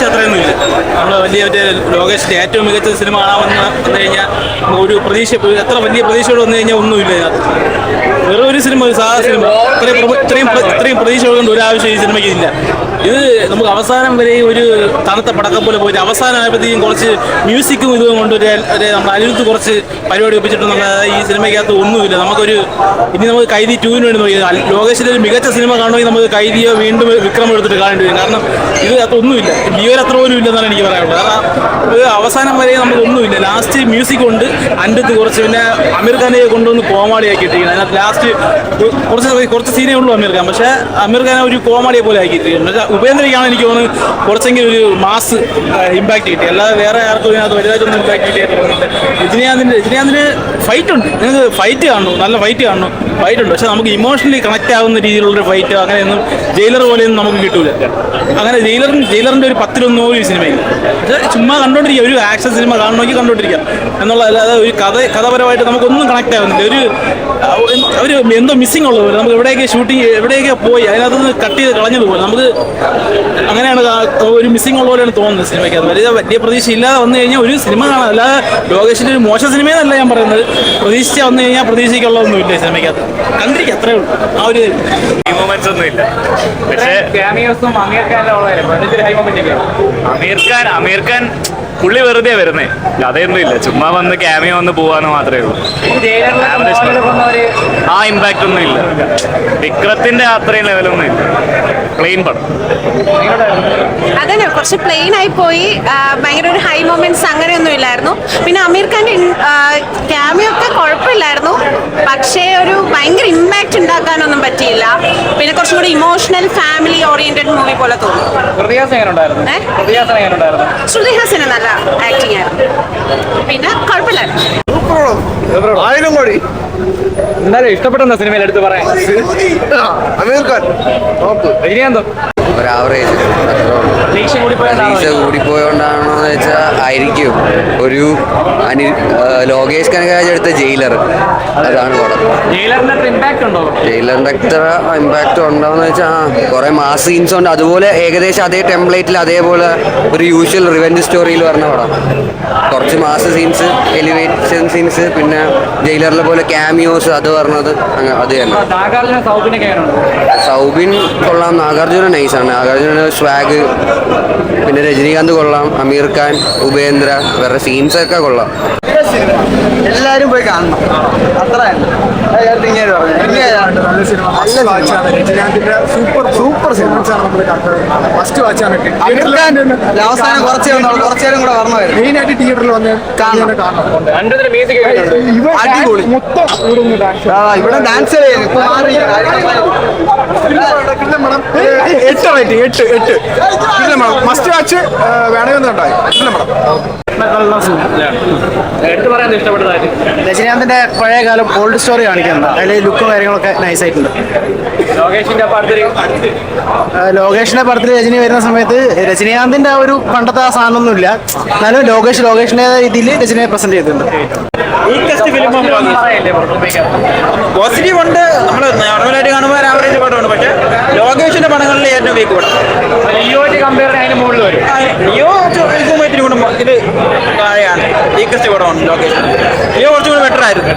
പ്രതീക്ഷ അത്രയൊന്നും ഇല്ല. നമ്മൾ വലിയ ലോകേഷിൻ്റെ ഏറ്റവും മികച്ച സിനിമ കാണാമെന്ന് വന്നു കഴിഞ്ഞാൽ ഒരു പ്രതീക്ഷ, എത്ര വലിയ പ്രതീക്ഷയോട് വന്നു കഴിഞ്ഞാൽ ഒന്നുമില്ല ഇതിനകത്ത്. വെറും ഒരു സിനിമ, ഒരു സാധാ സിനിമ, ഇത്രയും പ്രതീക്ഷകൾ കൊണ്ട് ഒരു ആവശ്യം ഈ സിനിമയ്ക്ക് ഇല്ല. ഇത് നമുക്ക് അവസാനം വരെ ഒരു തണുത്ത പടക്കം പോലെ പോയിട്ട് അവസാനമായപ്പോഴത്തേക്കും കുറച്ച് മ്യൂസിക്കും ഇതും കൊണ്ട് നമ്മൾ അനിരുദ്ധ് കുറച്ച് പരിപാടി ഒപ്പിച്ചിട്ടുണ്ടെങ്കിൽ ഈ സിനിമയ്ക്കകത്ത് ഒന്നുമില്ല. ഇനി നമുക്ക് കൈദി 2-ന് വേണ്ടി നോക്കി ലോകേഷിൻ്റെ ഒരു മികച്ച സിനിമ കാണണമെങ്കിൽ നമുക്ക് കൈദിയോ വീണ്ടും വിക്രമം എടുത്തിട്ട് കാണേണ്ടി വരും. കാരണം ഇത് ഒന്നുമില്ല, ബിയോർ അത്ര പോലും ഇല്ലെന്നാണ് എനിക്ക് പറയാനുള്ളത്. കാരണം ഒരു അവസാനം വരെ നമുക്കൊന്നുമില്ല. ലാസ്റ്റ് മ്യൂസിക് കൊണ്ട് അനിരുദ്ധ് കുറച്ച്, പിന്നെ അമീർ ഖാനെ കൊണ്ടുവന്ന് കോമാളിയാക്കിയിട്ടിരിക്കുന്നത്. അതിനകത്ത് ലാസ്റ്റ് കുറച്ച് സീനേ ഉള്ളൂ അമീർ ഖാൻ, പക്ഷേ അമീർ ഖാനെ ഒരു കോമാളിയെ പോലെ ആക്കിയിട്ടിരിക്കുന്നത്. ഉപേന്ദ്രയ്ക്കാണ് എനിക്ക് തോന്നുന്നത് കുറച്ചെങ്കിലും ഒരു മാസ് ഇമ്പാക്ട് കിട്ടി, അല്ലാതെ വേറെ ആർക്കും ഇതിനകത്ത് വലുതായിട്ടൊന്നും ഇമ്പാക്ട് കിട്ടിയിട്ടുണ്ട്. രജനീകാന്തിന് ഫൈറ്റ് ഉണ്ട്, നിങ്ങൾക്ക് ഫൈറ്റ് കാണുന്നു, നല്ല ഫൈറ്റ് കാണുന്നു, ഫൈറ്റ് ഉണ്ട്. പക്ഷെ നമുക്ക് ഇമോഷണലി കണക്ട് ആവുന്ന രീതിയിലുള്ളൊരു ഫൈറ്റ് അങ്ങനെയൊന്നും ജയിലർ പോലെയൊന്നും നമുക്ക് കിട്ടൂല. അങ്ങനെ ജയിലറിൻ്റെ ഒരു 10-1 ഒരു സിനിമയിൽ പക്ഷേ ചുമ്മാ കണ്ടോണ്ടിരിക്കുക, ഒരു ആക്ഷൻ സിനിമ കാണണമെങ്കിൽ കണ്ടോണ്ടിരിക്കാം എന്നുള്ള, അല്ലാതെ ഒരു കഥപരമായിട്ട് നമുക്കൊന്നും കണക്ട് ആവുന്നില്ല. ഒരു എന്തോ മിസ്സിംഗ് ഉള്ളത് പോലെ, നമുക്ക് എവിടെയൊക്കെ പോയി അതിനകത്തുനിന്ന് കട്ട് ചെയ്ത് കളഞ്ഞതുപോലെ നമുക്ക് അങ്ങനെയാണ് ഒരു മിസ്സിംഗ് ഉള്ള പോലെയാണ് തോന്നുന്നത് സിനിമയ്ക്ക്. അത് വലിയ പ്രതീക്ഷ ഇല്ലാതെ വന്നു കഴിഞ്ഞാൽ ഒരു സിനിമ കാണാം. അല്ലാതെ ലോകേഷിൻ്റെ ഒരു മോശം സിനിമയെന്നല്ല ഞാൻ പറയുന്നത്, പ്രതീക്ഷിച്ച വന്നു കഴിഞ്ഞാൽ പ്രതീക്ഷയ്ക്കുള്ളതൊന്നുമില്ല സിനിമയ്ക്കകത്ത്. കണ്ടിരിക്കുക, അത്രേ ഉള്ളൂ. ആ ഒരു മൊമെന്റ്സ് ഒന്നും ഇല്ല. പക്ഷേ അമീർ ഖാൻ പുള്ളി വെറുതെ വരുന്നേ, അതൊന്നും ഇല്ല. ചുമ്മാ വന്ന് ക്യാമിയോ വന്ന് പോവാന്ന് മാത്രമേ ഉള്ളൂ. ആ ഇമ്പാക്റ്റ് ഒന്നും ഇല്ല. വിക്രത്തിന്റെ അത്രയും ലെവലൊന്നും ഇല്ല. പ്ലെയിൻ പടം അതന്നെ, കുറച്ച് പ്ലെയിൻ ആയി പോയി. ഭയങ്കര ഒരു ഹൈ മൊമെന്റ്സ് അങ്ങനെയൊന്നും ഇല്ലായിരുന്നു. പിന്നെ അമീർ ഖാന്റെ ക്യാമിയോ ഒക്കെ കുഴപ്പമില്ലായിരുന്നു, പക്ഷേ ഒരു ഭയങ്കര ഇമ്പാക്റ്റ് ഉണ്ടാക്കാനൊന്നും പറ്റിയില്ല. പിന്നെ കുറച്ചും കൂടി ഇമോഷണൽ ഫാമിലി ഓറിയന്റഡ് മൂവി പോലെ തോന്നി. ശ്രുതി ഹാസന് നല്ല ആക്ടിങ് ആയിരുന്നു, പിന്നെ കുഴപ്പമില്ലായിരുന്നു. എന്നാലും ഇഷ്ടപ്പെട്ട സിനിമയിൽ എടുത്ത് പറയാം. അമീർ ഖാൻ രജനീകാന്തോ ഒരു ആവറേജ് കൂടിപ്പോയോണ്ടാണോ എന്ന് വെച്ചാൽ ആയിരിക്കും. ഒരു ലോകേഷ് കനകരാജ് എടുത്ത ജയിലർ, അതാണ് പടം. ജയിലറിന്റെ അത്ര ഇമ്പാക്ട് ഉണ്ടോന്ന് വെച്ചാൽ കുറെ മാസ് സീൻസ് ഉണ്ട്. അതുപോലെ ഏകദേശം അതേ ടെംപ്ലേറ്റിൽ അതേപോലെ ഒരു യൂഷ്വൽ റിവെഞ്ച് സ്റ്റോറിയിൽ പറഞ്ഞ പടം. കുറച്ച് മാസ് സീൻസ്, എലിവേഷൻ സീൻസ്, പിന്നെ ജയിലറിലെ പോലെ ക്യാമിയോസ്, അത് പറഞ്ഞത് അത് തന്നെ. സൗബിൻ കൊള്ളാം, നാഗാർജുന നൈസാണ്. നാഗാർജുന സ്വാഗ്, പിന്നെ രജനീകാന്ത് കൊള്ളാം, അമീർ ഖാൻ, ഉപേന്ദ്ര, വേറെ സീൻസൊക്കെ കൊള്ളാം. എല്ലാരും പോയി കാണണം, അത്ര സൂപ്പർ സിനിമ ഫസ്റ്റ് വാച്ചാണ്. അവസാനം കുറച്ചേരം കൂടെ പറഞ്ഞായിരുന്നു. മെയിനായിട്ട് തിയേറ്ററിൽ വന്ന് കാണണം. അടിപൊളി. ഇവിടെ ഡാൻസ് മസ്റ്റ് വാച്ച് വേണമെന്നുണ്ടായി. രജനീകാന്തിന്റെ പഴയകാലം ഓൾഡ് സ്റ്റോറി കാണിക്കുന്നുണ്ട്. അതിൽ ലുക്കും കാര്യങ്ങളൊക്കെ നൈസായിട്ടുണ്ട്. ലോകേഷിന്റെ പടത്തിൽ രജനി വരുന്ന സമയത്ത് രജനീകാന്തിന്റെ ആ ഒരു പണ്ടത്തെ ആ സാധനമൊന്നുമില്ല. എന്നാലും ലോകേഷിന്റെ രീതിയിൽ രജനിയെ പ്രസന്റ് ചെയ്തിട്ടുണ്ട്. പോസിറ്റീവ് ഉണ്ട്, നമ്മൾ നോർമലായിട്ട് കാണുമ്പോൾ ആവറേജ് പടമാണ്. പക്ഷേ ലോകേഷിന്റെ പടങ്ങളിൽ ഏറ്റവും വീക്ക് പടം. ലിയോ ഇതിൽ താഴെയാണ്, വീക്കസ്റ്റ് പടമാണ് ലോകേഷ്. ലിയോ കുറച്ചും കൂടി ബെറ്റർ ആയിരുന്നു.